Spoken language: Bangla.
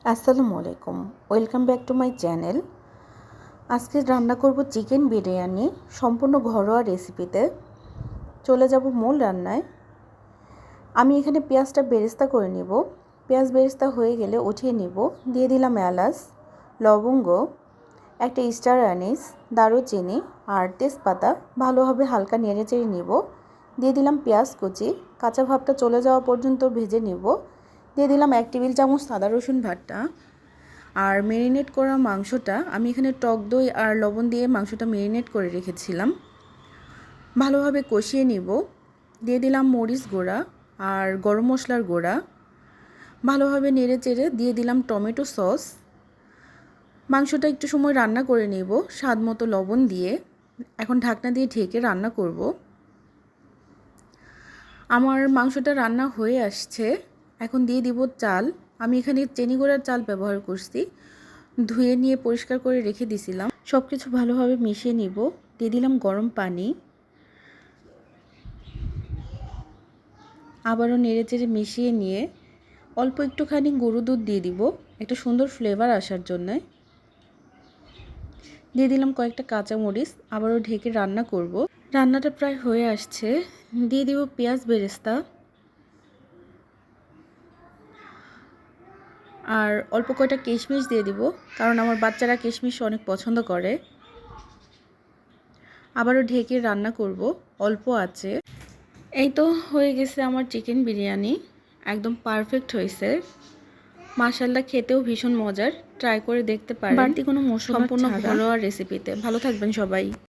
আসসালামু আলাইকুম, welcome back to my channel. আজকে রান্না করব চিকেন বিরিয়ানি, সম্পূর্ণ ঘরোয়া রেসিপিতে। চলে যাব মূল রান্নায়। আমি এখানে পেঁয়াজটা বেরেস্তা করে নিব। পেঁয়াজ বেরেস্তা হয়ে গেলে উঠিয়ে নিব। দিয়ে দিলাম এলাচ, লবঙ্গ, একটা স্টার অ্যানিস, দারুচিনি আর তেজপাতা। ভালোভাবে হালকা নেড়ে চেড়ে নিব। দিয়ে দিলাম পেঁয়াজ কুচি, কাঁচা ভাবটা চলে যাওয়া পর্যন্ত ভেজে নিব। দিয়ে দিলাম 1 টেবিল চামচ আদা রসুন বাটা। আর ম্যারিনেট করা মাংসটা আমি এখানে টক দই আর লবণ দিয়ে মাংসটা ম্যারিনেট করে রেখেছিলাম। ভালোভাবে কষিয়ে নিব। দিয়ে দিলাম মরিচ গুঁড়া আর গরম মশলার গুঁড়া। ভালোভাবে নেড়ে চেড়ে দিয়ে দিলাম টমেটো সস। মাংসটা একটু সময় রান্না করে নেব স্বাদ মতো লবণ দিয়ে। এখন ঢাকনা দিয়ে ঢেকে রান্না করব। আমার মাংসটা রান্না হয়ে আসছে। এখন দিয়ে দিব চাল। আমি এখানে চেনি গুঁড়ার চাল ব্যবহার করছি। ধুয়ে নিয়ে পরিষ্কার করে রেখে দিয়েছিলাম। সব কিছু ভালোভাবে মিশিয়ে নিব। দিয়ে দিলাম গরম পানি। আবারও নেড়ে চেড়ে মিশিয়ে নিয়ে অল্প একটুখানি গরুর দুধ দিয়ে দিব একটা সুন্দর ফ্লেভার আসার জন্যে। দিয়ে দিলাম কয়েকটা কাঁচামরিচ। আবারও ঢেকে রান্না করব। রান্নাটা প্রায় হয়ে আসছে। দিয়ে দিব পেঁয়াজ বেরেস্তা আর অল্প কয়টা কিশমিশ দিয়ে দিব, কারণ আমার বাচ্চারা কিশমিশ অনেক পছন্দ করে। আবারও ঢেকে রান্না করব অল্প আছে। এই তো হয়ে গেছে আমার চিকেন বিরিয়ানি, একদম পারফেক্ট হয়েছে। মাশাআল্লাহ, খেতেও ভীষণ মজার। ট্রাই করে দেখতে পারেন, বাড়তি কোনো মশলা সম্পূর্ণ ঘরোয়া রেসিপিতে। ভালো থাকবেন সবাই।